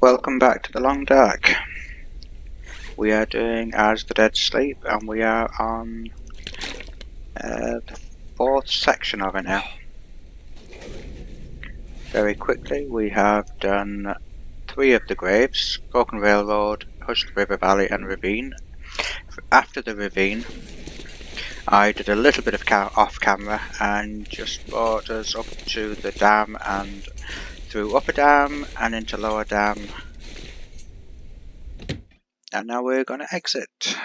Welcome back to the Long Dark. We are doing As the Dead Sleep, and we are on the fourth section of it now. Very quickly, we have done 3 of the graves: Broken Railroad, Hushed River Valley, and Ravine. After the ravine, I did a little bit of off camera and just brought us up to the dam and through Upper Dam and into Lower Dam. And now we're going to exit.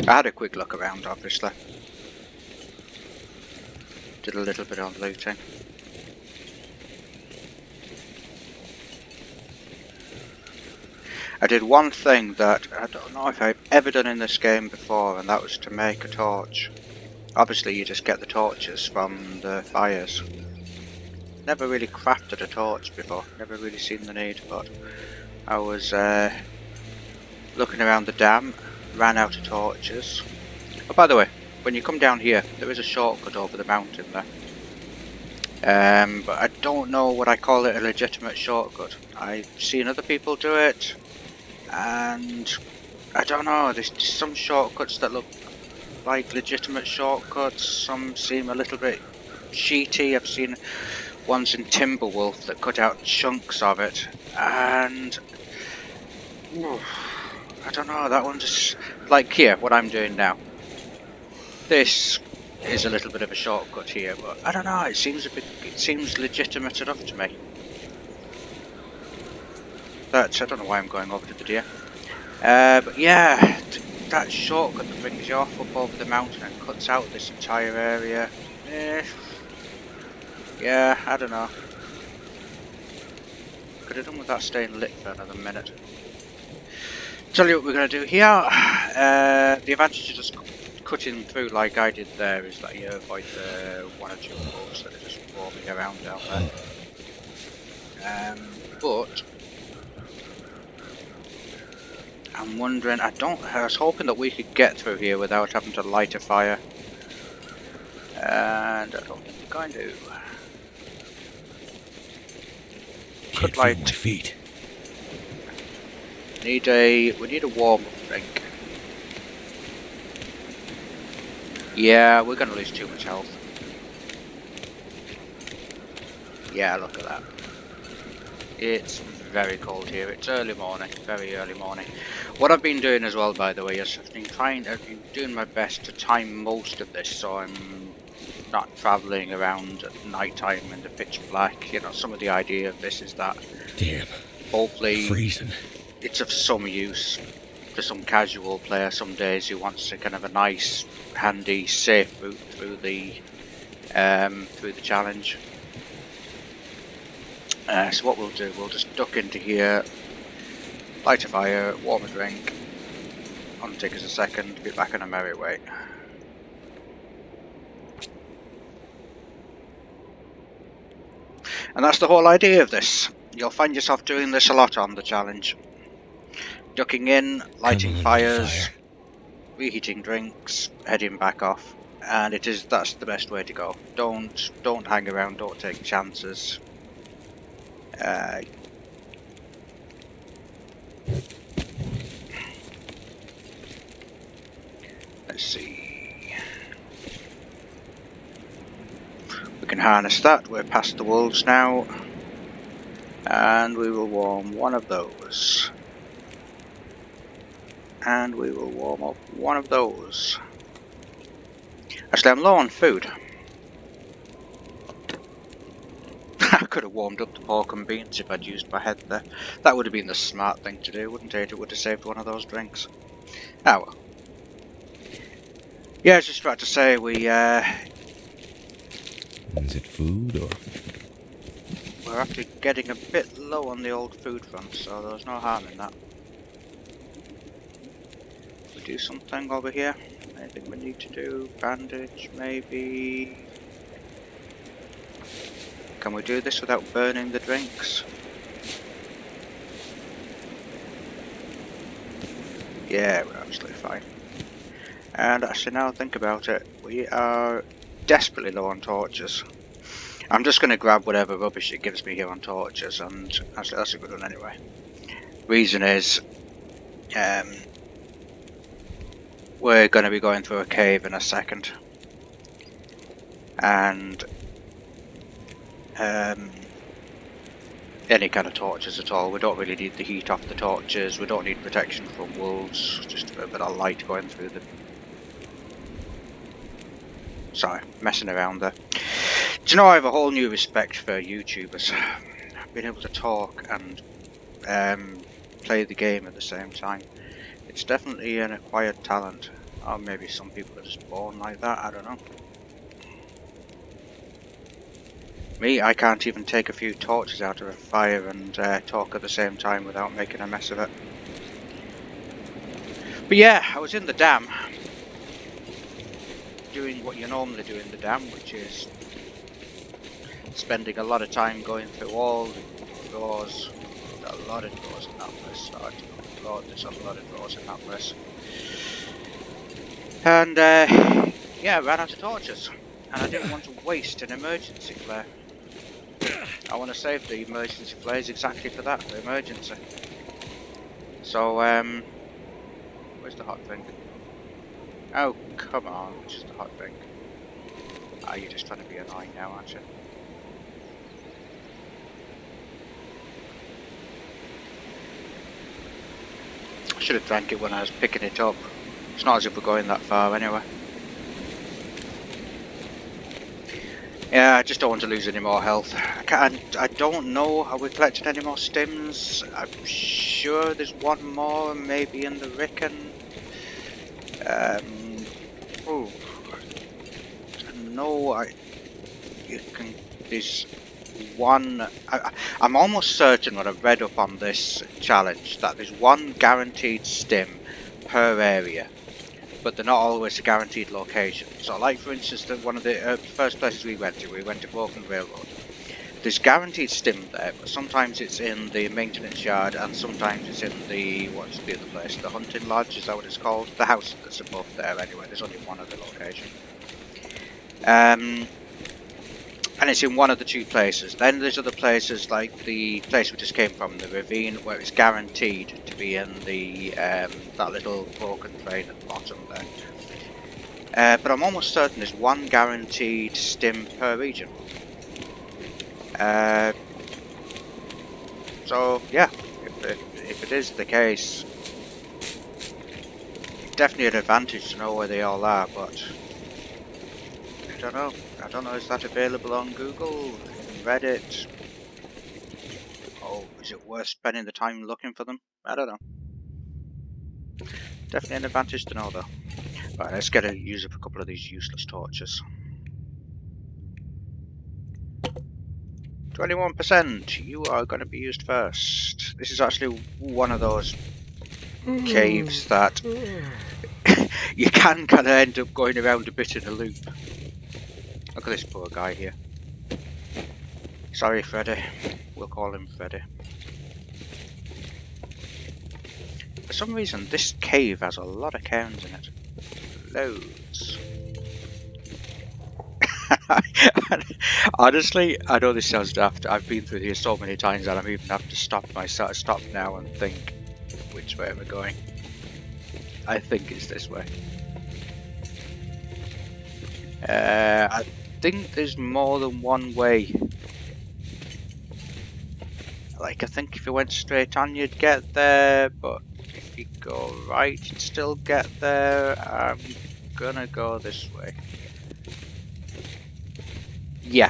I had a quick look around, obviously. Did a little bit of looting. I did one thing that I don't know if I've ever done in this game before, and that was to make a torch. Obviously you just get the torches from the fires. Never really crafted a torch before, never really seen the need, but I was looking around the dam, ran out of torches. Oh, by the way, when you come down here, there is a shortcut over the mountain there. But I don't know what I call it a legitimate shortcut. I've seen other people do it, and I don't know, there's some shortcuts that look like legitimate shortcuts, some seem a little bit cheaty. I've seen ones in Timberwolf that cut out chunks of it, and I don't know, that one just, like here, what I'm doing now. This is a little bit of a shortcut here, but I don't know, it seems legitimate enough to me. I don't know why I'm going over to the deer. But yeah, that shortcut that brings you off up over the mountain and cuts out this entire area. Yeah, I don't know. Could have done with that staying lit for another minute. Tell you what we're going to do here. The advantage of just cutting through like I did there is that you avoid the 1 or 2 wolves that are just roaming around down there. But I'm wondering, I was hoping that we could get through here without having to light a fire. And I don't think we're going to. Can't feel my feet. We need a warm drink. Yeah, we're gonna lose too much health. Yeah, look at that. It's very cold here. It's early morning, very early morning. What I've been doing as well, by the way, is I've been doing my best to time most of this so I'm not travelling around at night time in the pitch black. You know, some of the idea of this is that hopefully freezing. It's of some use to some casual player some days who wants a kind of a nice, handy, safe route through the challenge. So what we'll do, we'll just duck into here, light a fire, warm a drink. Only take us a second, be back on a merry way. And that's the whole idea of this. You'll find yourself doing this a lot on the challenge. Ducking in, lighting fires, reheating drinks, heading back off, and that's the best way to go. Don't hang around, don't take chances. Let's see. We can harness that. We're past the wolves now, and we will warm one of those. And we will warm up one of those. Actually, I'm low on food. I could have warmed up the pork and beans if I'd used my head there. That would have been the smart thing to do, wouldn't it? It would have saved one of those drinks. Ah well. Yeah, I was just about to say, we Is it food or? we're actually getting a bit low on the old food front, so there's no harm in that. We do something over here. Anything we need to do? Bandage, maybe? Can we do this without burning the drinks? Yeah, we're absolutely fine. And actually, now I think about it, we are desperately low on torches. I'm just going to grab whatever rubbish it gives me here on torches, and actually that's a good one anyway. Reason is, we're going to be going through a cave in a second, and any kind of torches at all. We don't really need the heat off the torches, we don't need protection from wolves, just a bit of light going through them. Sorry, messing around there. Do you know, I have a whole new respect for YouTubers. Being able to talk and play the game at the same time. It's definitely an acquired talent. Or maybe some people are just born like that, I don't know. Me, I can't even take a few torches out of a fire and talk at the same time without making a mess of it. But yeah, I was in the dam, doing what you normally do in the dam, which is spending a lot of time going through all the doors. There's a lot of doors in that place. Oh Lord, there's a lot of doors in that place. And yeah, I ran out of torches, and I didn't want to waste an emergency flare. I want to save the emergency flares exactly for that, for emergency. So, where's the hot thing? Oh, come on, it's just a hot thing. Ah, you're just trying to be annoying now, aren't you? I should have drank it when I was picking it up. It's not as if we're going that far anyway. Yeah, I just don't want to lose any more health. I don't know, have we collected any more stims? I'm sure there's one more, maybe in the Rickon. Oh, no, there's one, I'm almost certain when I've read up on this challenge that there's one guaranteed stim per area, but they're not always a guaranteed location. So like for instance, one of the first places we went to Broken Railroad. There's guaranteed stim there, but sometimes it's in the maintenance yard and sometimes it's in the, what's the other place, the hunting lodge, is that what it's called? The house that's above there anyway, there's only one other location. And it's in one of the two places. Then there's other places like the place we just came from, the ravine, where it's guaranteed to be in the that little broken train at the bottom there. But I'm almost certain there's one guaranteed stim per region. So yeah, if it is the case, definitely an advantage to know where they all are, but I don't know, is that available on Google, Reddit? Oh, is it worth spending the time looking for them? I don't know. Definitely an advantage to know though. Right, let's get a use of a couple of these useless torches. 21%, you are going to be used first. This is actually one of those caves that you can kind of end up going around a bit in a loop. Look at this poor guy here. Sorry, Freddy. We'll call him Freddy. For some reason, this cave has a lot of cairns in it. Loads. Honestly, I know this sounds daft. I've been through here so many times that I'm even have to stop now and think which way we're going. I think it's this way. I think there's more than one way. Like, I think if you went straight on you'd get there, but if you go right you'd still get there. I'm gonna go this way. Yeah.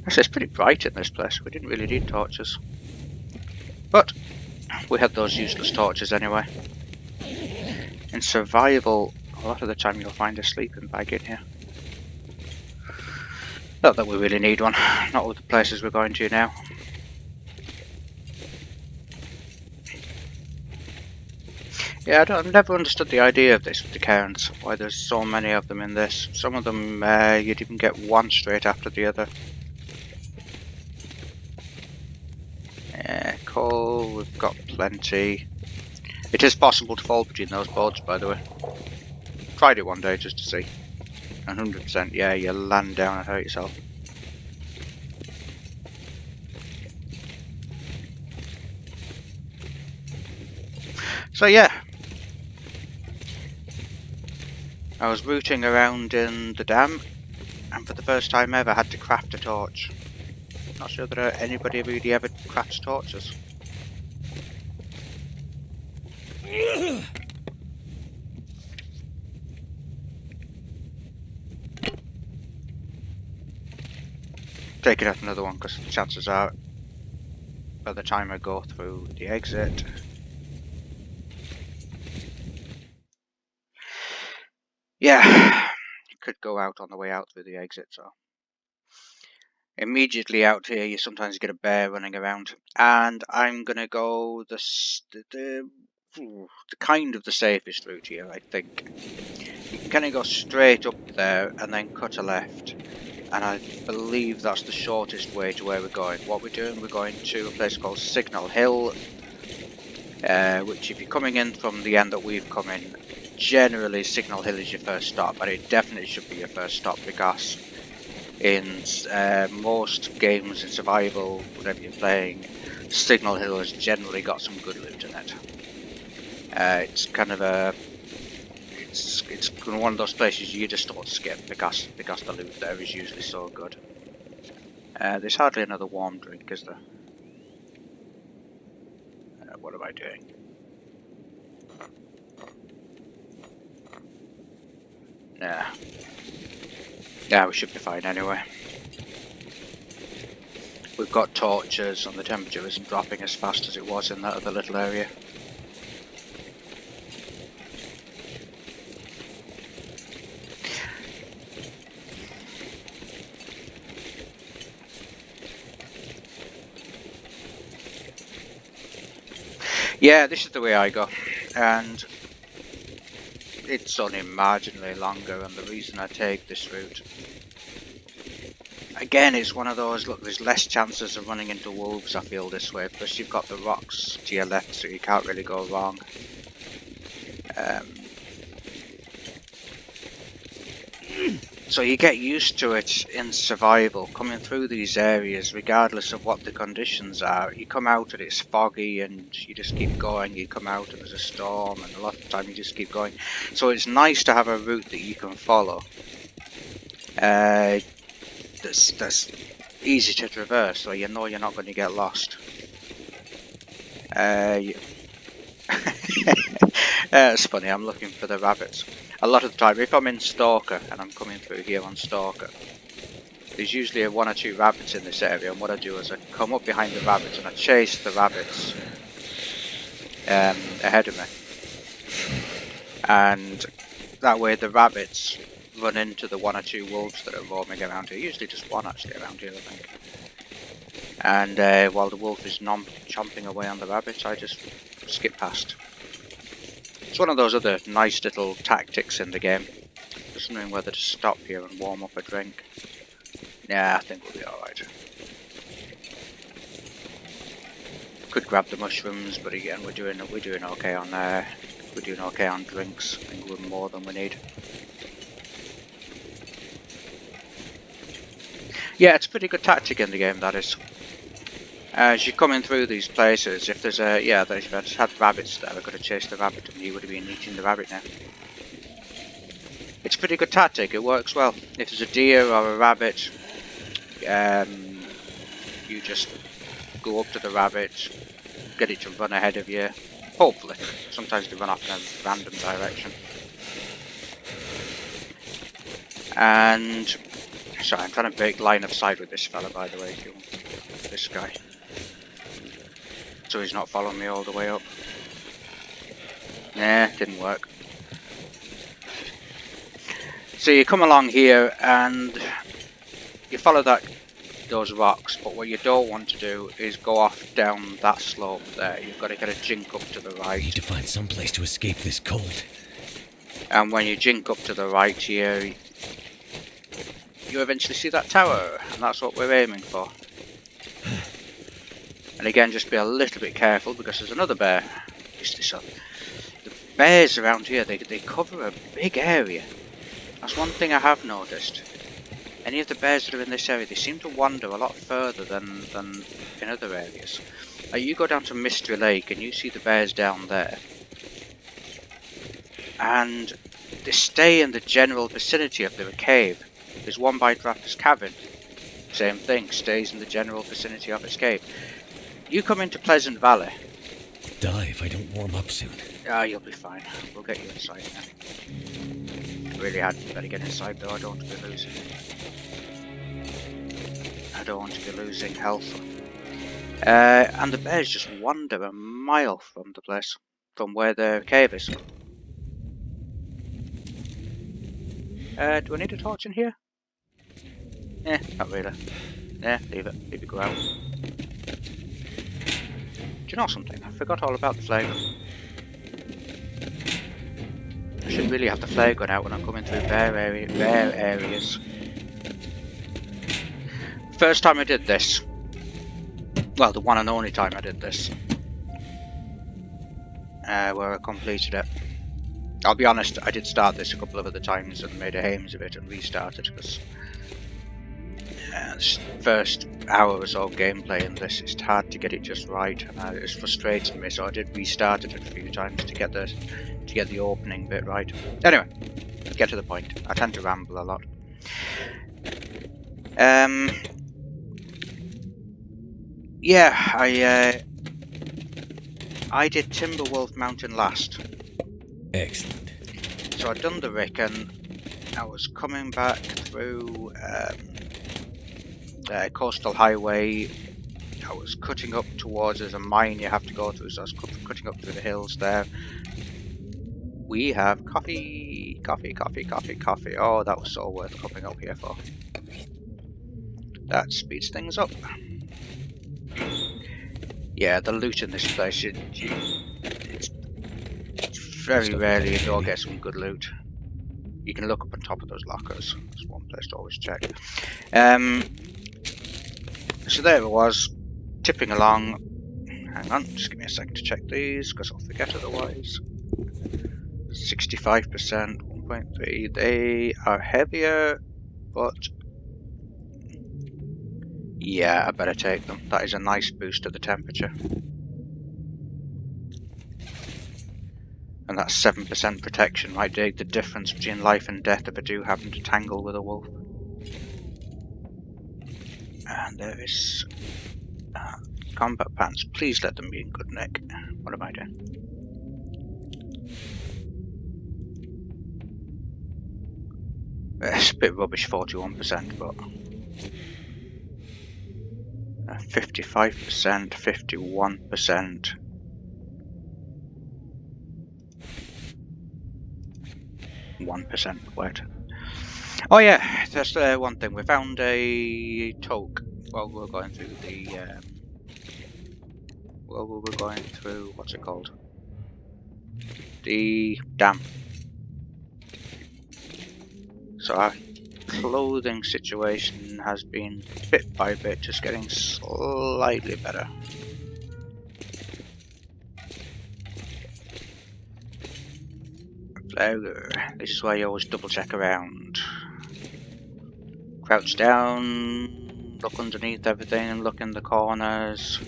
Actually, it's pretty bright in this place. We didn't really need torches. But we had those useless torches anyway. In survival, a lot of the time you'll find a sleeping bag in here. Not that we really need one, not with the places we're going to now. Yeah, I've never understood the idea of this with the cairns, why there's so many of them in this. Some of them you'd even get one straight after the other. coal, we've got plenty. It is possible to fall between those boats, by the way. Tried it one day just to see. 100%, yeah, you land down and hurt yourself. So yeah, I was rooting around in the dam, and for the first time ever had to craft a torch. Not sure that anybody really ever crafts torches. Taking out another one because chances are, by the time I go through the exit, yeah, you could go out on the way out through the exit. So immediately out here, you sometimes get a bear running around, and I'm gonna go the kind of the safest route here, I think. You can kind of go straight up there and then cut a left, and I believe that's the shortest way to where we're going. What we're doing, we're going to a place called Signal Hill, which if you're coming in from the end that we've come in, generally Signal Hill is your first stop, but it definitely should be your first stop because in most games in survival, whatever you're playing, Signal Hill has generally got some good loot in it. It's kind of a it's one of those places you just don't skip because the loot there is usually so good. There's hardly another warm drink, is there? What am I doing? Nah. Yeah, we should be fine anyway. We've got torches and the temperature isn't dropping as fast as it was in that other little area. Yeah, this is the way I go, and it's only marginally longer, and the reason I take this route, again, it's one of those, look, there's less chances of running into wolves, I feel, this way, plus you've got the rocks to your left, so you can't really go wrong. So you get used to it in survival, coming through these areas regardless of what the conditions are. You come out and it's foggy and you just keep going, you come out and there's a storm, and a lot of the time you just keep going. So it's nice to have a route that you can follow, that's easy to traverse, so you know you're not going to get lost. It's funny, I'm looking for the rabbits. A lot of the time, if I'm in Stalker and I'm coming through here on Stalker, there's usually one or two rabbits in this area, and what I do is I come up behind the rabbits and I chase the rabbits ahead of me. And that way the rabbits run into the one or two wolves that are roaming around here. Usually just one actually around here, I think. And while the wolf is chomping away on the rabbits, I just skip past. It's one of those other nice little tactics in the game. Just wondering whether to stop here and warm up a drink. Yeah, I think we'll be alright. Could grab the mushrooms, but again, we're doing okay on we're doing okay on drinks. I think we're more than we need. Yeah, it's a pretty good tactic in the game, that is. As you're coming through these places, if there's a if I just had rabbits there, I could have chased the rabbit and he would have been eating the rabbit now. It's a pretty good tactic, it works well. If there's a deer or a rabbit, you just go up to the rabbit, get it to run ahead of you, hopefully. Sometimes they run off in a random direction. And, sorry, I'm trying to break line of sight with this fella, by the way, this guy. So he's not following me all the way up. Nah, didn't work. So you come along here and you follow those rocks, but what you don't want to do is go off down that slope there. You've got to get a jink up to the right. Need to find some place to escape this cold. And when you jink up to the right here, you eventually see that tower, and that's what we're aiming for. And again, just be a little bit careful because there's another bear. Is this up? The bears around here, they cover a big area. That's one thing I have noticed. Any of the bears that are in this area, they seem to wander a lot further than in other areas. You go down to Mystery Lake and you see the bears down there. And they stay in the general vicinity of the cave. There's one by Rapper's Cavern. Same thing, stays in the general vicinity of its cave. You come into Pleasant Valley. Die if I don't warm up soon. Ah, you'll be fine. We'll get you inside now. Really had better get inside though, I don't want to be losing. I don't want to be losing health. And the bears just wander a mile from the place, from where the cave is. Do I need a torch in here? Not really. Leave it go out. Do you know something? I forgot all about the flare gun. I should really have the flare gun out when I'm coming through bear areas. First time I did this, well, the one and only time I did this, where I completed it. I'll be honest, I did start this a couple of other times and made a hames of it and restarted because this first hour or so of gameplay in this, it's hard to get it just right, and it's frustrating me, so I did restart it a few times to get the opening bit right. Anyway, get to the point. I tend to ramble a lot. Yeah, I did Timberwolf Mountain last. Excellent. So I'd done the Rick and I was coming back through Coastal Highway. I was cutting up towards, there's a mine you have to go through, so I was cutting up through the hills there. We have coffee. Oh, that was so worth coming up here for. That speeds things up. Yeah, the loot in this place, it's very rarely you don't get some good loot. You can look up on top of those lockers. That's one place to always check. So there it was, tipping along. Hang on, just give me a second to check these, because I'll forget otherwise. 65%, 1.3. They are heavier, but yeah, I better take them. That is a nice boost to the temperature. And that's 7% protection, might make the difference between life and death if I do happen to tangle with a wolf. And there is combat pants. Please let them be in good nick. What am I doing? It's a bit rubbish, 41%, but 55%, 51%. Wet. Oh yeah, that's one thing. We found a toke while we were going through the what's it called? The dam. So our clothing situation has been bit by bit just getting slightly better. This is where you always double check around. Crouch down, look underneath everything and look in the corners.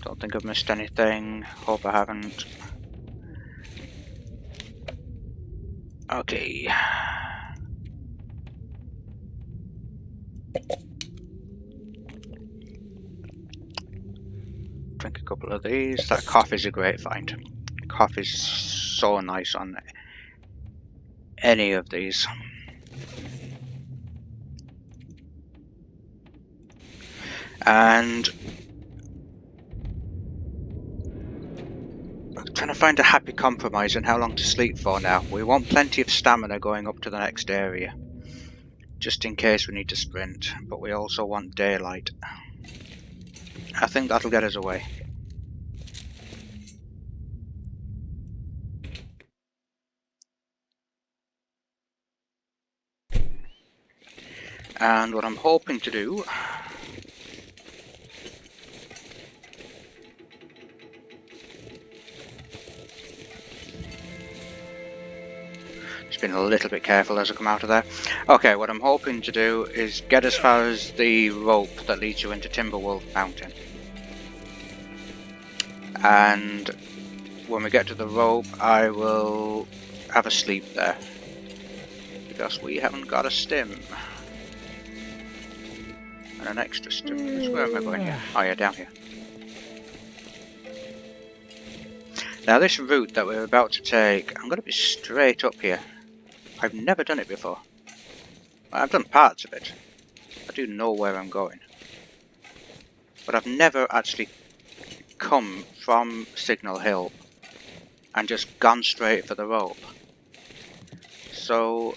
Don't think I've missed anything, hope I haven't. Okay. Drink a couple of these. That coffee's a great find. Coffee's so nice on any of these. And I'm trying to find a happy compromise on how long to sleep for now. We want plenty of stamina going up to the next area, just in case we need to sprint, but we also want daylight. I think that'll get us away. And what I'm hoping to do... Just being a little bit careful as I come out of there. Okay, what I'm hoping to do is get as far as the rope that leads you into Timberwolf Mountain. And when we get to the rope, I will have a sleep there. Because we haven't got a stim. And an extra stim. Where am I going here? Oh yeah, down here. Now this route that we're about to take, I'm going to be straight up here. I've never done it before. I've done parts of it. I do know where I'm going. But I've never actually come from Signal Hill and just gone straight for the rope. So...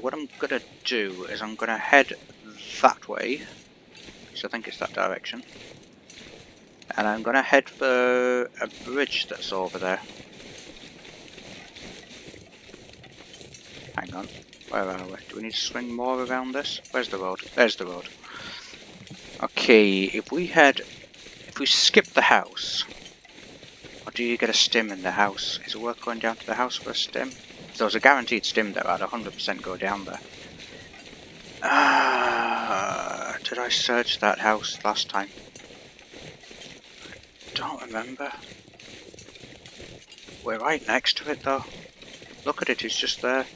what I'm going to do is I'm going to head that way. So I think it's that direction. And I'm going to head for a bridge that's over there. Hang on, where are we? Do we need to swing more around this? Where's the road? There's the road. Okay, if we skip the house, or do you get a stim in the house? Is it worth going down to the house for a stim? If there was a guaranteed stim there, I'd 100% go down there. Did I search that house last time? I don't remember. We're right next to it though. Look at it, it's just there.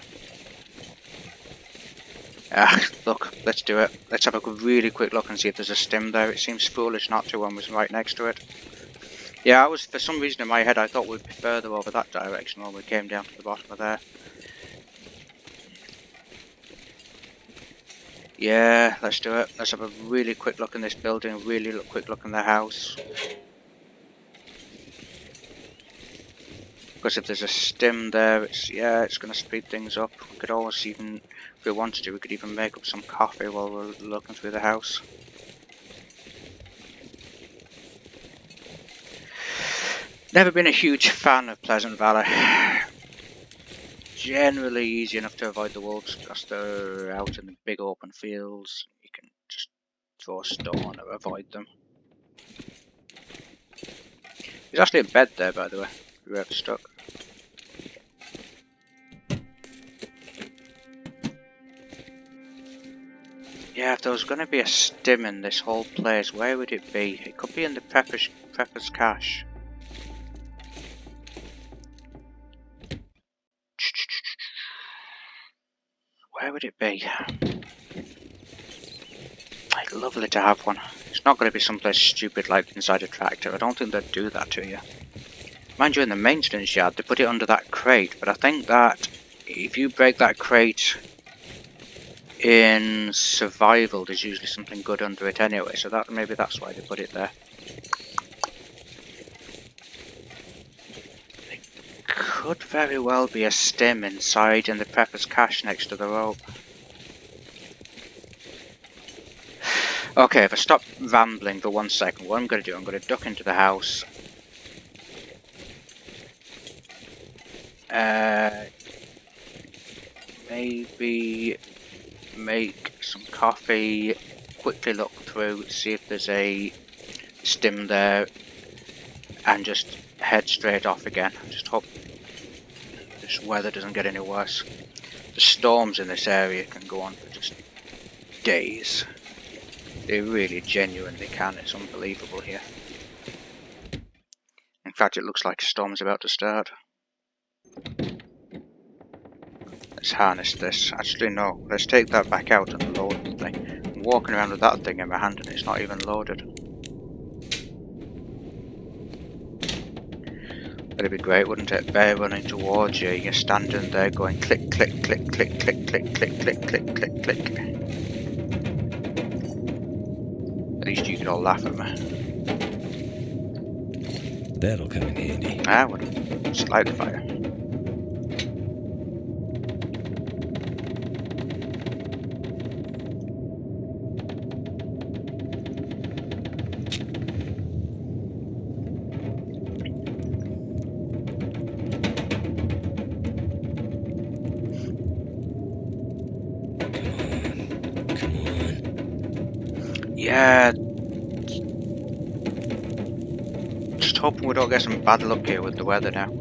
Look, let's do it. Let's have a really quick look and see if there's a stim there. It seems foolish not to when we're right next to it. Yeah, for some reason in my head I thought we'd be further over that direction when we came down to the bottom of there. Yeah, let's do it. Let's have a really quick look in this building, really quick look in the house. Because if there's a stim there, it's going to speed things up. We could always even, if we wanted to, we could even make up some coffee while we're looking through the house. Never been a huge fan of Pleasant Valley. Generally easy enough to avoid the wolves because they're out in the big open fields. You can just throw a stone or avoid them. There's actually a bed there, by the way, if you're ever stuck. Yeah, if there was going to be a stim in this whole place, where would it be? It could be in the Prepper's Cache. Where would it be? I'd lovely to have one. It's not going to be someplace stupid like inside a tractor. I don't think they'd do that to you. Mind you, in the maintenance yard, they put it under that crate, but I think that if you break that crate in survival, there's usually something good under it anyway, so that maybe that's why they put it there. Could very well be a stim inside in the Prepper's Cache next to the rope. Okay, if I stop rambling for 1 second, what I'm going to do, I'm going to duck into the house. Maybe make some coffee, quickly look through, see if there's a stim there, and just head straight off again. Just hope this weather doesn't get any worse. The storms in this area can go on for just days. They really genuinely can. It's unbelievable here. In fact, it looks like a storm's about to start. Let's harness this. Actually, no. Let's take that back out and load the thing. I'm walking around with that thing in my hand and it's not even loaded. That'd be great, wouldn't it? Bear running towards you. You're standing there going click, click, click, click, click, click, click, click, click, click, click. At least you could all laugh at me. That'll come in handy. Ah, well, just light the fire. Just hoping we don't get some bad luck here with the weather now.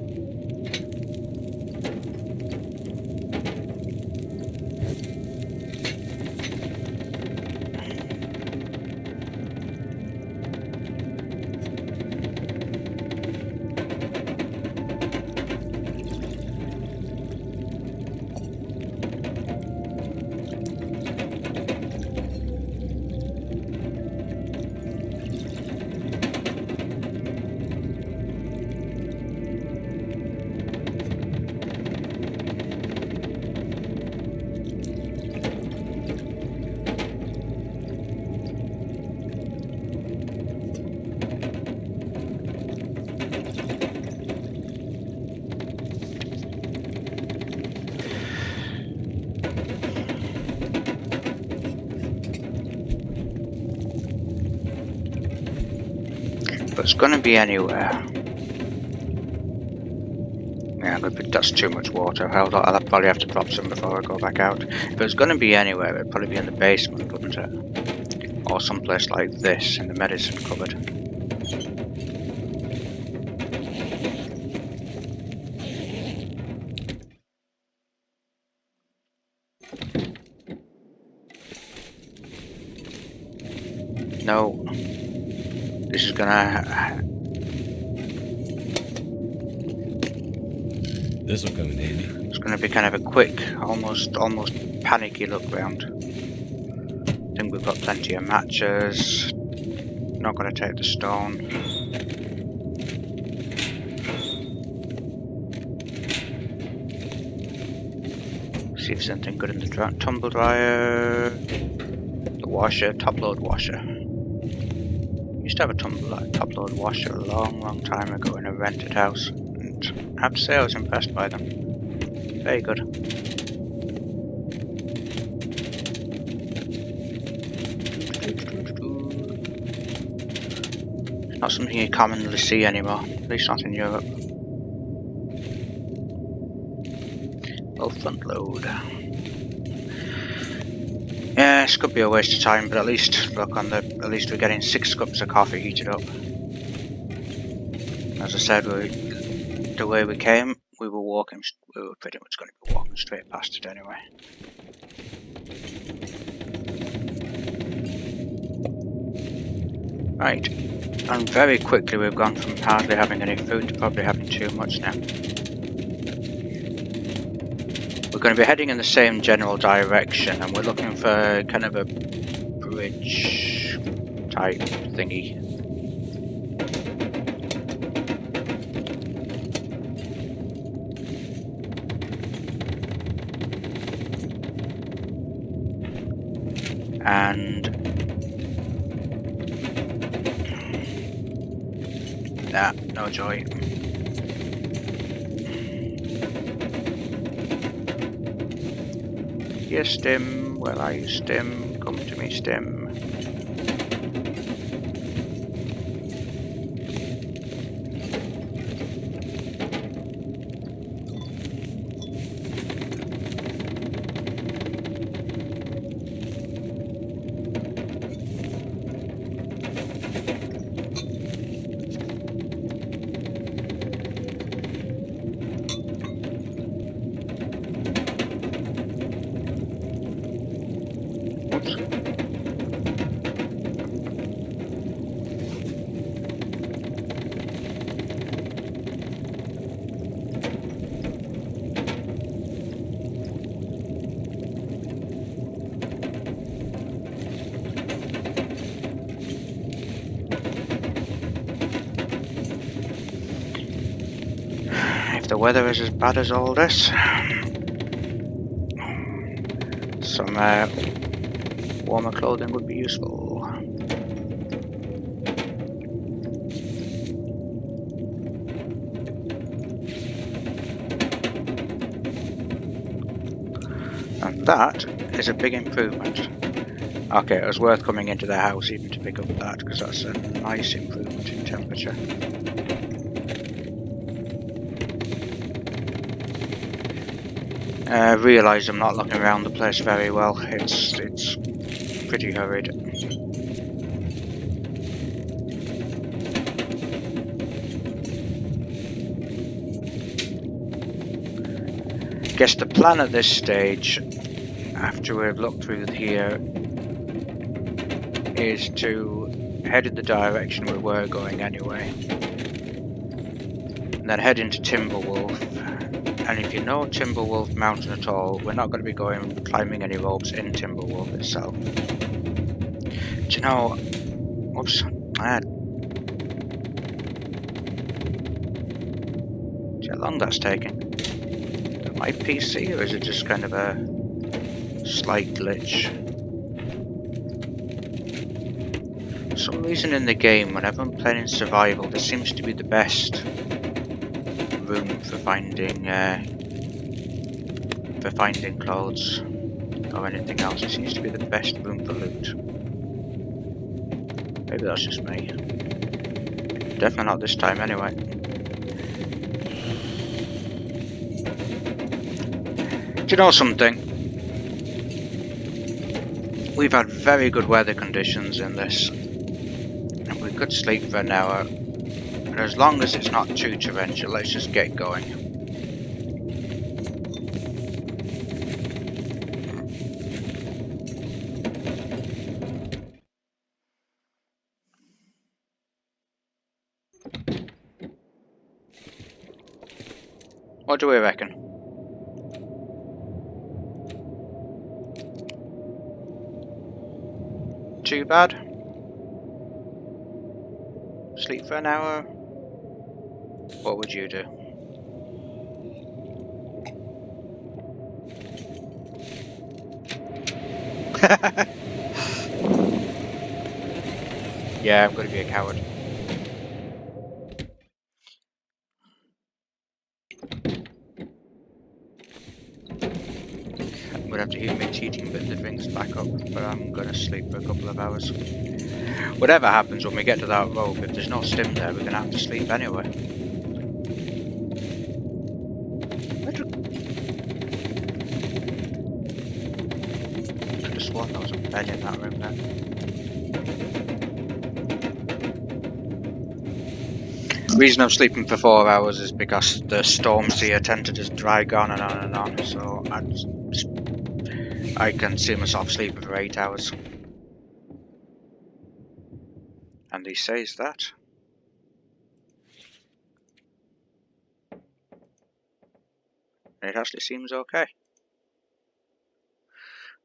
But it's gonna be anywhere. Yeah, that's too much water. I'll probably have to drop some before I go back out. If it's gonna be anywhere, it'd probably be in the basement, wouldn't it? Or someplace like this, in the medicine cupboard. No. This is gonna... This'll come in handy. It's gonna be kind of a quick, almost panicky look round. I think we've got plenty of matches. Not gonna take the stone. See if there's anything good in the tumble dryer. The washer, top load washer. Used to have a top load washer a long time ago in a rented house, and I have to say I was impressed by them. Very good. It's not something you commonly see anymore, at least not in Europe. Oh, front load. Yeah, this could be a waste of time, but at least look on at least we're getting 6 cups of coffee heated up. As I said, the way we came, we were pretty much going to be walking straight past it anyway. Right, and very quickly we've gone from hardly having any food to probably having too much now. We're going to be heading in the same general direction, and we're looking for kind of a bridge type thingy. And nah, no joy. Yes, Stim, where are you, Stim? Come to me, Stim. The weather is as bad as all this. Some warmer clothing would be useful. And that is a big improvement. Okay, it was worth coming into the house even to pick up that, because that's a nice improvement in temperature. I realise I'm not looking around the place very well. It's pretty hurried. guess the plan at this stage, after we've looked through here, is to head in the direction we were going anyway. And then head into Timberwolf. And if you know Timberwolf Mountain at all, we're not going to be going climbing any ropes in Timberwolf itself. Do you know... Oops. See how long that's taking? My PC, or is it just kind of a slight glitch? For some reason in the game, whenever I'm playing in survival, this seems to be the best room for finding clothes or anything else. It seems to be the best room for loot. Maybe that's just me. Definitely not this time anyway. Do you know something? We've had very good weather conditions in this. And we could sleep for an hour. And as long as it's not too torrential, let's just get going. What do we reckon? Too bad? Sleep for an hour? What would you do? Yeah, I'm gonna be a coward. I'm gonna have to eat my teething bit the drinks back up, but I'm gonna sleep for a couple of hours. Whatever happens when we get to that rope, if there's no stim there, we're gonna have to sleep anyway. I could have sworn there was a bed in that room there. The reason I'm sleeping for 4 hours is because the storms here tend to just drag on and on and on, so I can see myself sleeping for 8 hours. And he says that. It actually seems okay.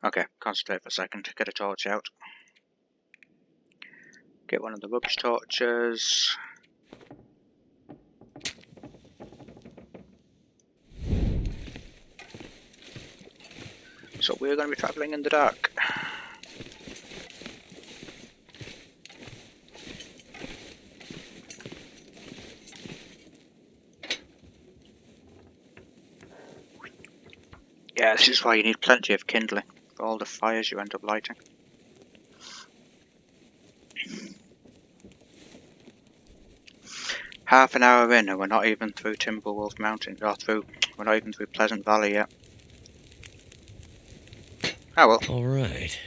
Okay, concentrate for a second, get a torch out. Get one of the rubbish torches. So we're going to be travelling in the dark. Yeah, this is why you need plenty of kindling for all the fires you end up lighting. Half an hour in and we're not even through Timberwolf Mountain, we're not even through Pleasant Valley yet. Oh well. All right.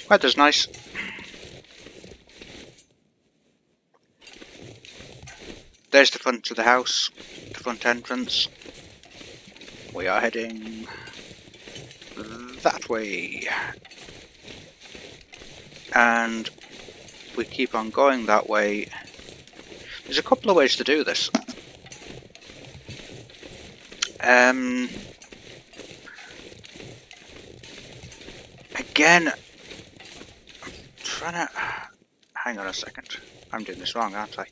Weather's nice. There's the front of the house, the front entrance. We are heading that way. And we keep on going that way. There's a couple of ways to do this. Again, I'm trying to... Hang on a second. I'm doing this wrong, aren't I?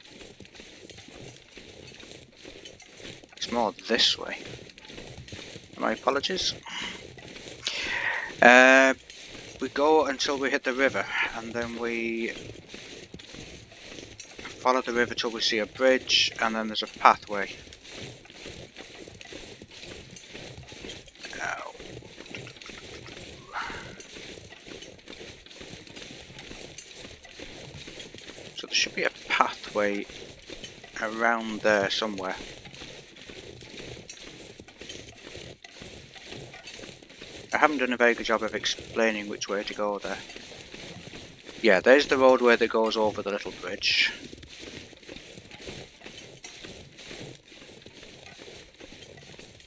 It's more this way. My apologies. we go until we hit the river, and then we follow the river till we see a bridge, and then there's a pathway. Ow. So there should be a pathway around there somewhere. I haven't done a very good job of explaining which way to go there. Yeah, there's the roadway that goes over the little bridge.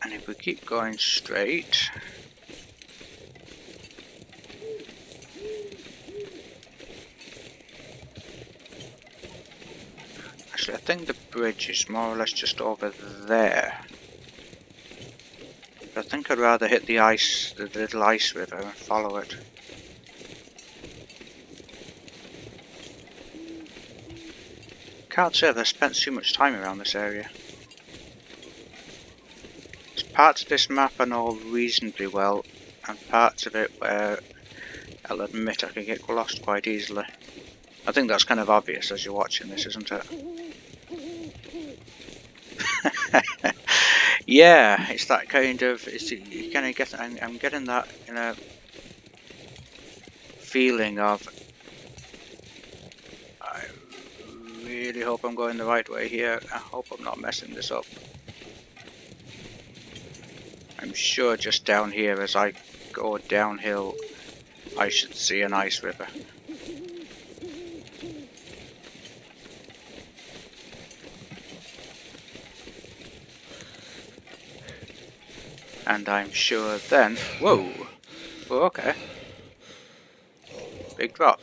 And if we keep going straight... Actually, I think the bridge is more or less just over there. I think I'd rather hit the ice, the little ice river, and follow it. Can't say I've spent too much time around this area. There's parts of this map I know reasonably well, and parts of it where I'll admit I can get lost quite easily. I think that's kind of obvious as you're watching this, isn't it? Yeah, it's that kind of. You kind of get. I'm getting that feeling of. I really hope I'm going the right way here. I hope I'm not messing this up. I'm sure just down here as I go downhill, I should see an ice river. And I'm sure then... Whoa! Oh, okay. Big drop.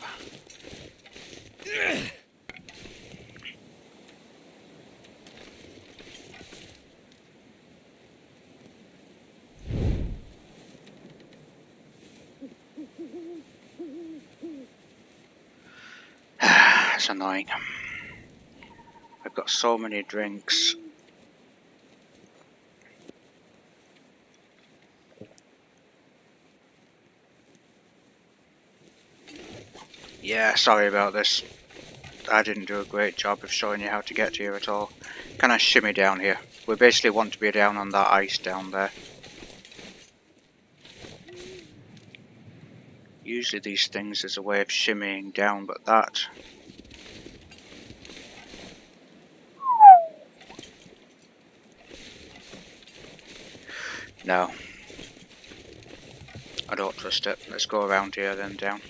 It's annoying. I've got so many drinks. Yeah, sorry about this. I didn't do a great job of showing you how to get here at all. Can I shimmy down here? We basically want to be down on that ice down there. Usually these things is a way of shimmying down, but that... No. I don't trust it. Let's go around here then down.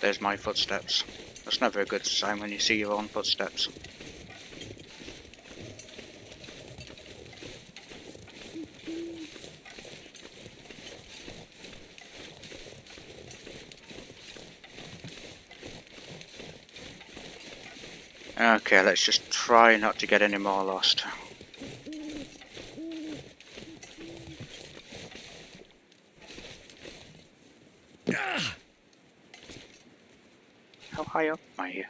There's my footsteps. That's never a good sign when you see your own footsteps. Okay, let's just try not to get any more lost. How high up am I here?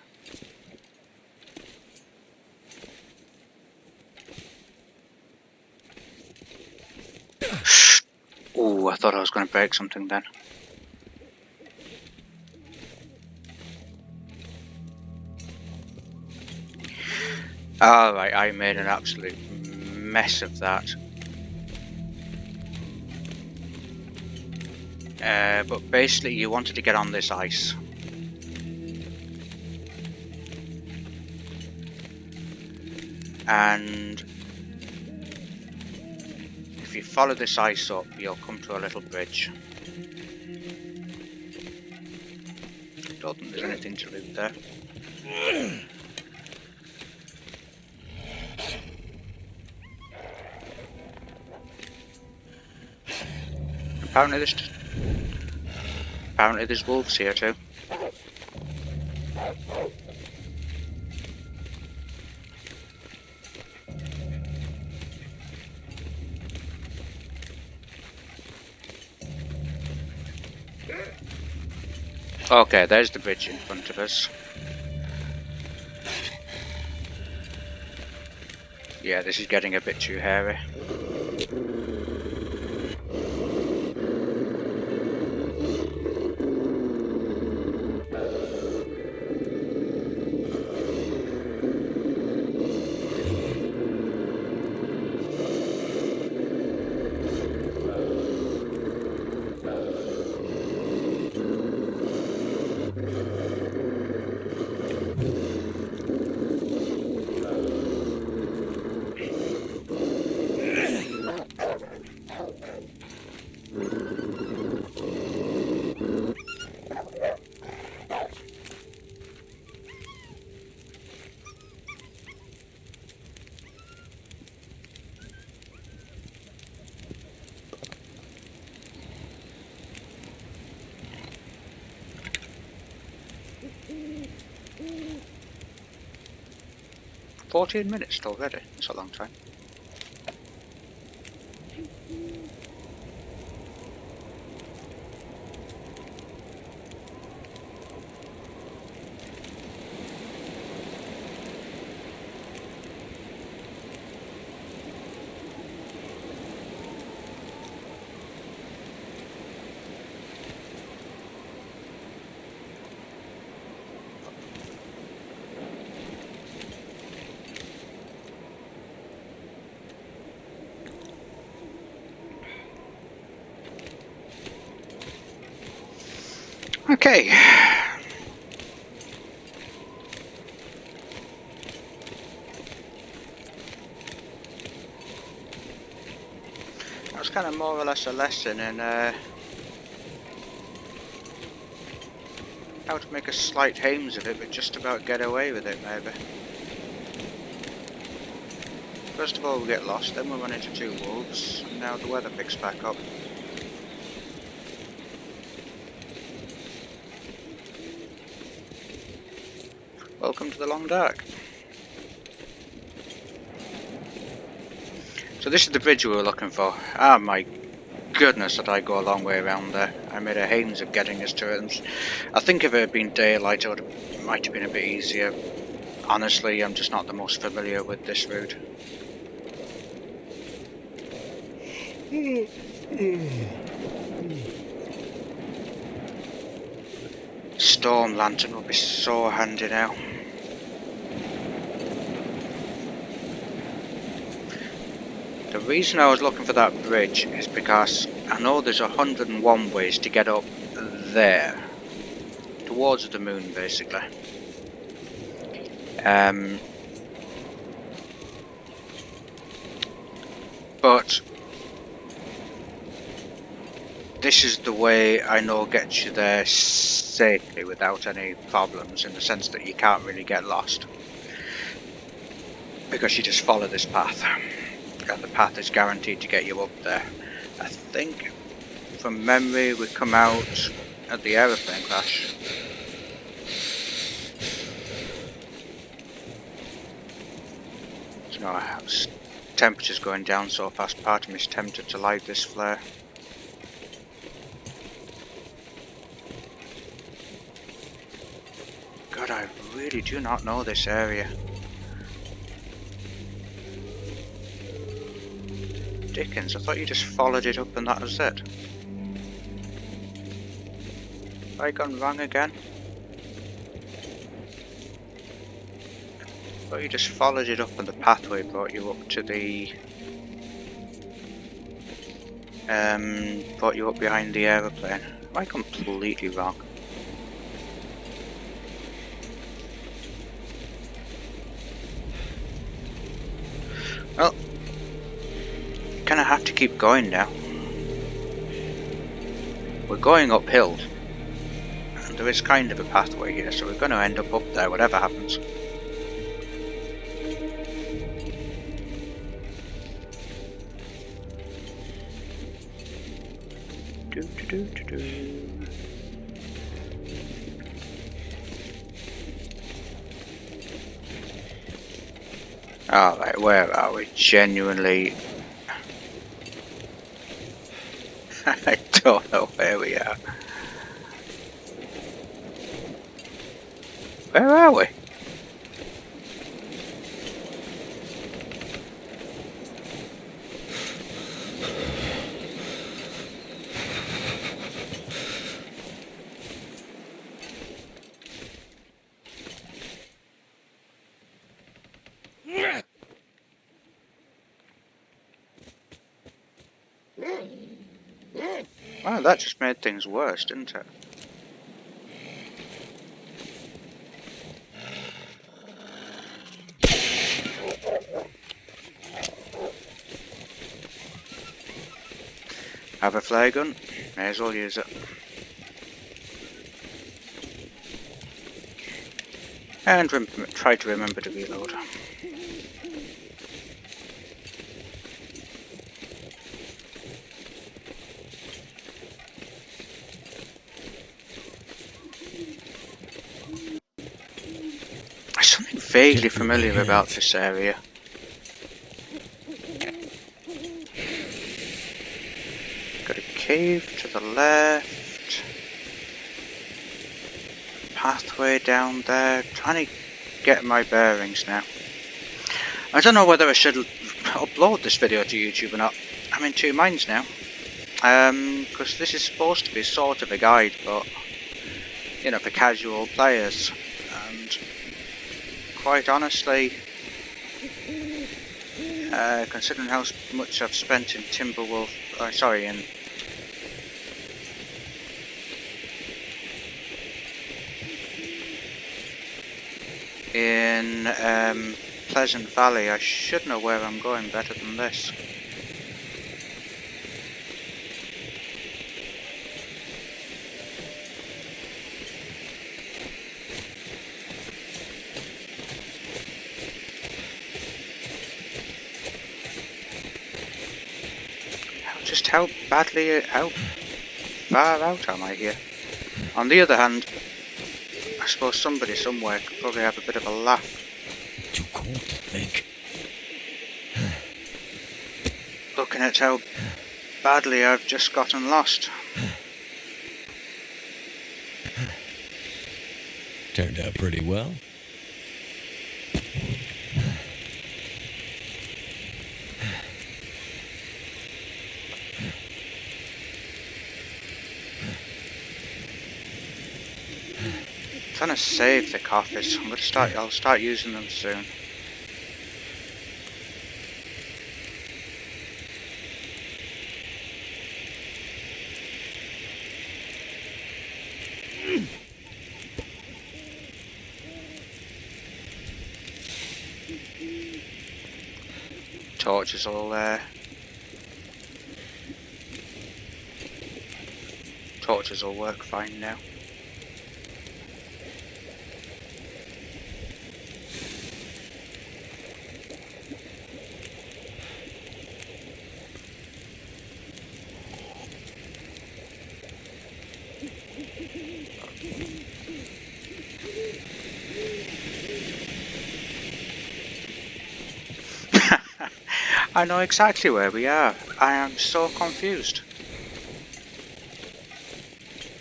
Ooh, I thought I was going to break something then. Alright, I made an absolute mess of that. But basically you wanted to get on this ice. And if you follow this ice up, you'll come to a little bridge. Don't think there's anything to loot there. Apparently there's wolves here too. Okay, there's the bridge in front of us. Yeah, this is getting a bit too hairy. Mm. 14 minutes already. That's a long time. Okay. That was kind of more or less a lesson in how to make a slight hames of it, but just about get away with it, maybe. First of all, we get lost, then we run into 2 wolves, and now the weather picks back up. Welcome to the Long Dark. So this is the bridge we were looking for. Ah, my goodness, did I go a long way around there. I made a hames of getting us to it. I think if it had been daylight, it might have been a bit easier. Honestly, I'm just not the most familiar with this route. Storm lantern would be so handy now. The reason I was looking for that bridge is because I know there's 101 ways to get up there. Towards the moon, basically. But this is the way I know gets you there safely without any problems, in the sense that you can't really get lost. Because you just follow this path. And the path is guaranteed to get you up there. I think, from memory, we come out at the aeroplane crash. So no, temperature's going down so fast, part of me is tempted to light this flare. God, I really do not know this area. Dickens, I thought you just followed it up and that was it. Have I gone wrong again? I thought you just followed it up and the pathway brought you up to the... brought you up behind the aeroplane. Am I completely wrong? Well, gonna have to keep going now. We're going uphill, and there is kind of a pathway here, so we're gonna end up there, whatever happens. Alright, where are we? Genuinely... I don't know where we are. Where are we? Wow, that just made things worse, didn't it? Have a flare gun? May as well use it. And try to remember to reload. There's something vaguely familiar about this area. Got a cave to the left. Pathway down there. Trying to get my bearings now. I don't know whether I should upload this video to YouTube or not. I'm in two minds now. Because this is supposed to be sort of a guide, but you know, for casual players. And quite honestly, considering how much I've spent in Timberwolf, in Pleasant Valley, I should know where I'm going better than this. Just how far out am I here? On the other hand, I suppose somebody somewhere could probably have a bit of a laugh. Too cold to think. Looking at how badly I've just gotten lost. Turned out pretty well. I'm trying to save the coffees. I'll start using them soon. Torches all there. Torches will work fine now. I know exactly where we are. I am so confused.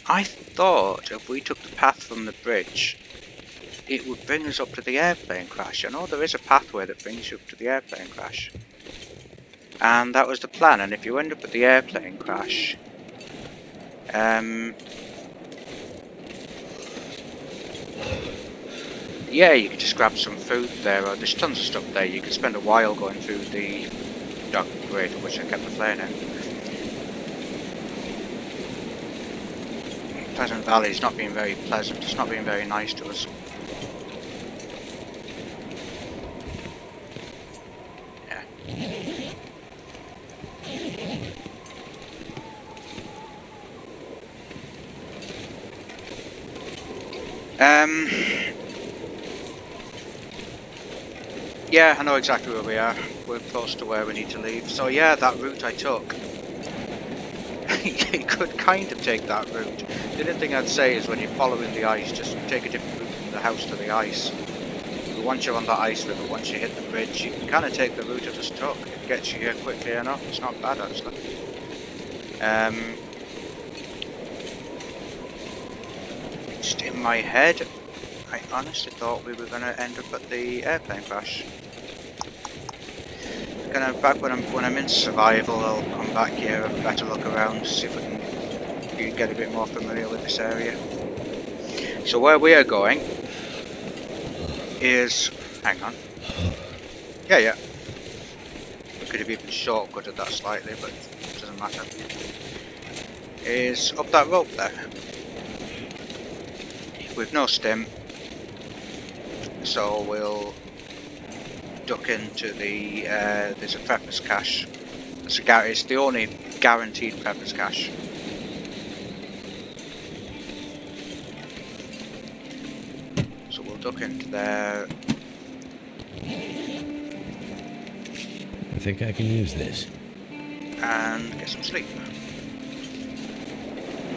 I thought if we took the path from the bridge, it would bring us up to the airplane crash. I know there is a pathway that brings you up to the airplane crash. And that was the plan, and if you end up at the airplane crash, yeah, you could just grab some food there, or there's tons of stuff there. You could spend a while going through the dark grade, of which I kept the flare in. Pleasant Valley's not being very pleasant, it's not being very nice to us. Yeah, I know exactly where we are. We're close to where we need to leave. So yeah, that route I took. You could kind of take that route. The only thing I'd say is when you're following the ice, just take a different route from the house to the ice. But once you're on that ice river, once you hit the bridge, you can kind of take the route I just took. It gets you here quickly enough. It's not bad actually. Just in my head, I honestly thought we were gonna end up at the airplane crash. Back when I'm in survival, I'll come back here, have a better look around, see if we can get a bit more familiar with this area. So where we are going is, hang on. Yeah. We could have even shortcutted that slightly, but it doesn't matter. Is up that rope there. With no stim, so we'll duck into the, there's a Pepper's cache. It's the only guaranteed Pepper's cache. So we'll duck into there. I think I can use this. And get some sleep.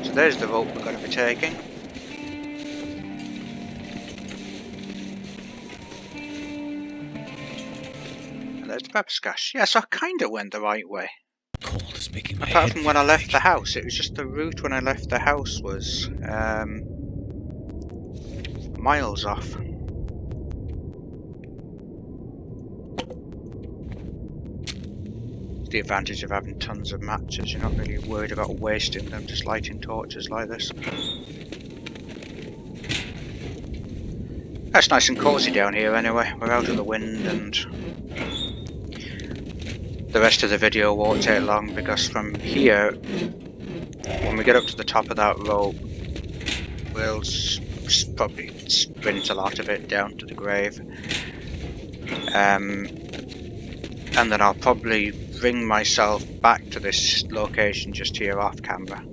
So there's the rope we're going to be taking. And there's the Pepper's cache. Yeah, so I kind of went the right way. Cold is making my Apart head from when I feel left thick. the house, it was just the route when I left the house was miles off. It's the advantage of having tons of matches. You're not really worried about wasting them just lighting torches like this. It's nice and cosy down here anyway. We're out of the wind, and the rest of the video won't take long because from here, when we get up to the top of that rope, we'll probably sprint a lot of it down to the grave. And then I'll probably bring myself back to this location just here off camera.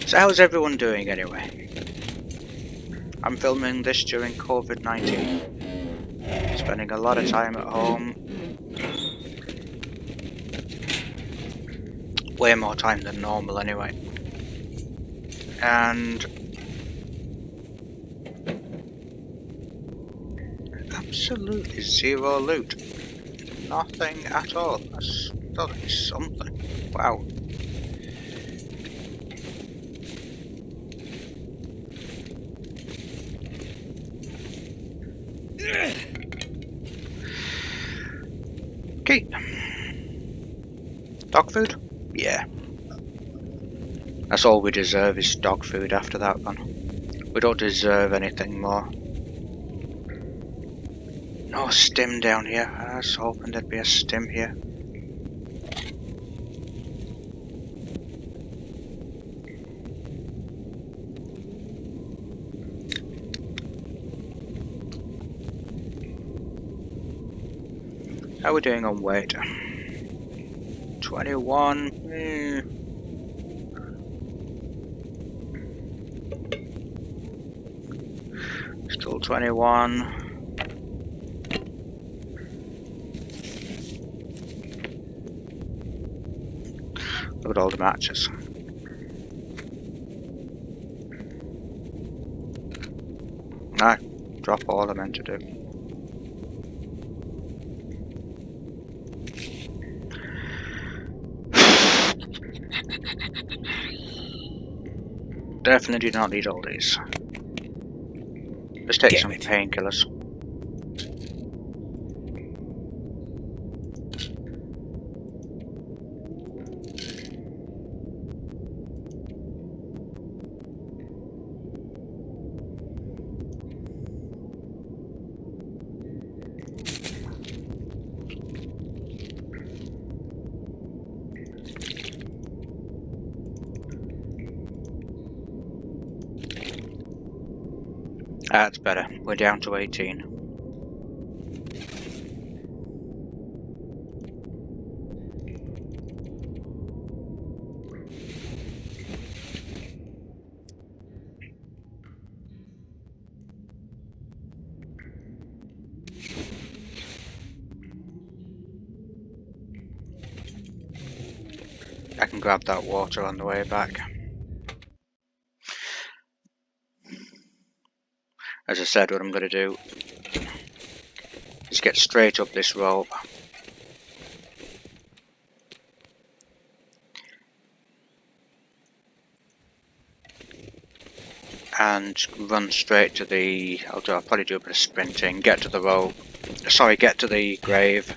So how's everyone doing anyway? I'm filming this during COVID-19. Spending a lot of time at home. Way more time than normal anyway. And absolutely zero loot. Nothing at all. That's gotta be something. Wow. Okay. Dog food? Yeah. That's all we deserve is dog food after that one. We don't deserve anything more. No stim down here. I was hoping there'd be a stim here. How are we doing on weight? 21. Still 21. Look at all the matches. No, drop all I meant to do. Definitely do not need all these. Let's take some painkillers. That's better. We're down to 18. I can grab that water on the way back. As I said, what I'm going to do is get straight up this rope and run straight to the. I'll probably do a bit of sprinting. Get to the rope. Sorry, get to the grave,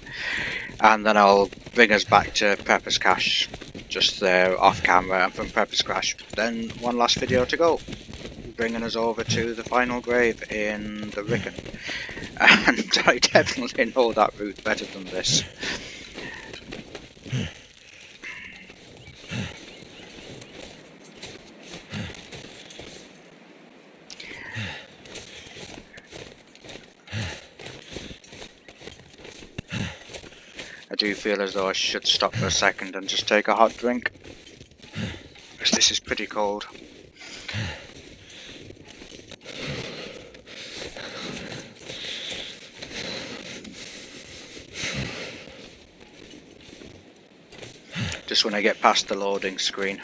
and then I'll bring us back to Pepper's Cache, just there off camera, and from Pepper's Cache, then one last video to go, bringing us over to the final grave in the Rickon. And I definitely know that route better than this. I do feel as though I should stop for a second and just take a hot drink, because this is pretty cold. Just when I get past the loading screen.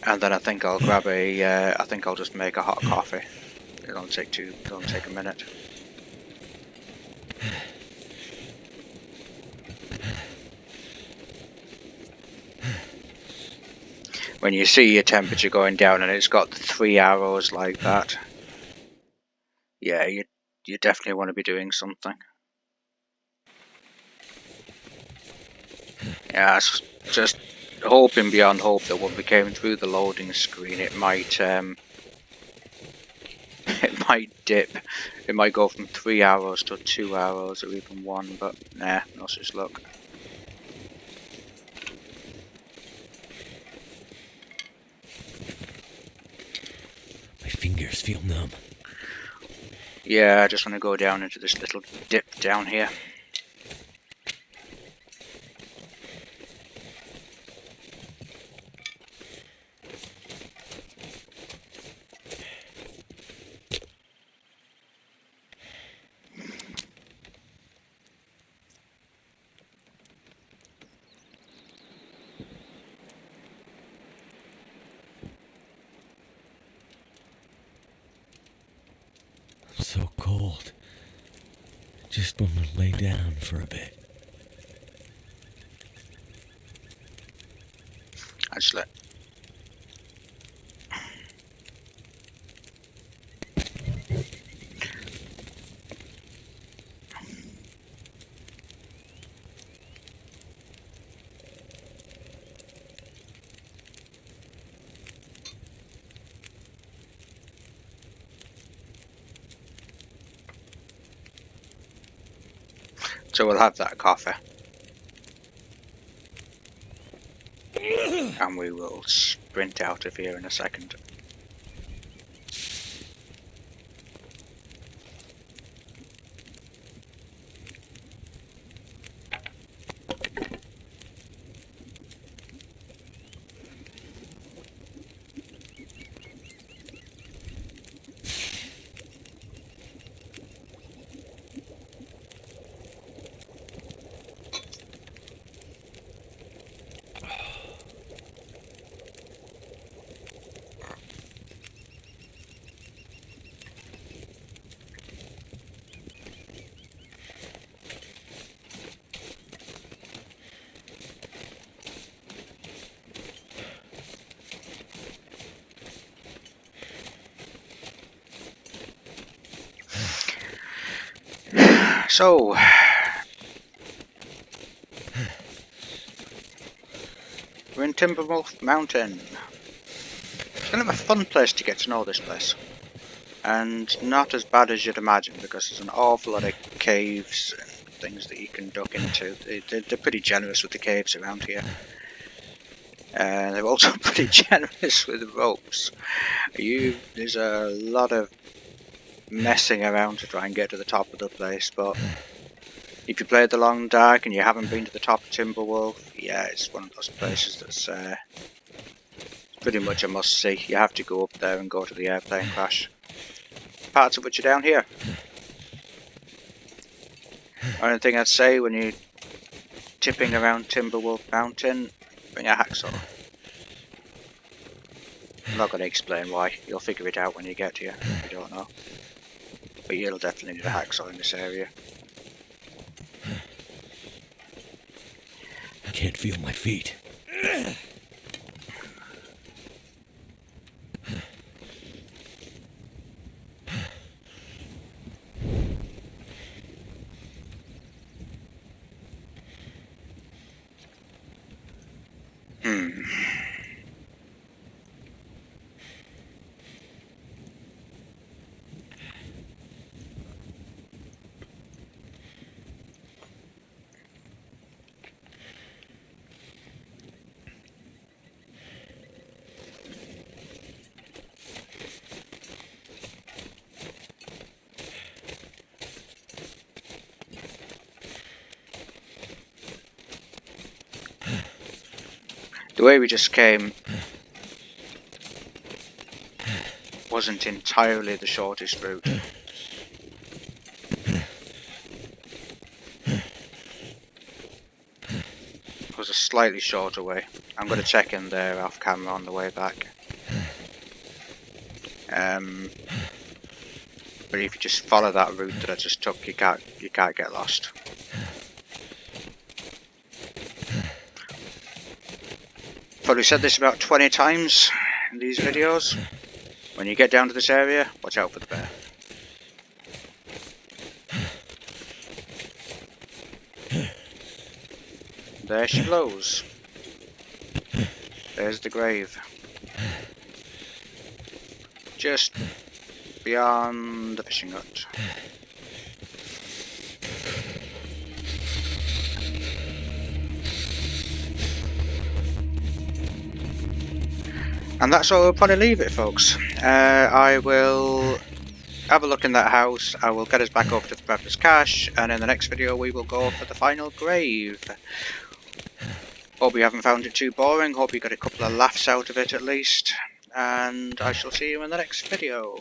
And then I think I'll grab a, I think I'll just make a hot coffee. It'll take a minute. When you see your temperature going down and it's got 3 arrows like that, yeah, you definitely want to be doing something. Yeah, it's just hoping beyond hope that when we came through the loading screen, it might it might dip. It might go from 3 arrows to 2 arrows or even 1, but nah, no such luck. My fingers feel numb. Yeah, I just want to go down into this little dip down here. I'm so cold. Just want to lay down for a bit. Actually, so we'll have that coffee. And we will sprint out of here in a second. So, we're in Timberwolf Mountain. It's kind of a fun place to get to know this place. And not as bad as you'd imagine, because there's an awful lot of caves and things that you can duck into. They're pretty generous with the caves around here. They're also pretty generous with the ropes. There's a lot of messing around to try and get to the top of the place, but if you play the Long Dark and you haven't been to the top of Timberwolf, yeah, it's one of those places that's pretty much a must-see. You have to go up there and go to the airplane crash. Parts of which are down here. Only thing I'd say when you're tipping around Timberwolf Mountain, bring a hacksaw. I'm not going to explain why. You'll figure it out when you get here if you don't know. But you'll definitely need a hacksaw in this area. I can't feel my feet. The way we just came wasn't entirely the shortest route. It was a slightly shorter way. I'm going to check in there off camera on the way back. But if you just follow that route that I just took, you can't get lost. Probably said this about 20 times in these videos. When you get down to this area, watch out for the bear. There she blows. There's the grave. Just beyond the fishing hut. And that's where we'll probably leave it, folks. I will have a look in that house. I will get us back over to the Prepper's Cache, and in the next video we will go for the final grave. Hope you haven't found it too boring. Hope you got a couple of laughs out of it at least. And I shall see you in the next video.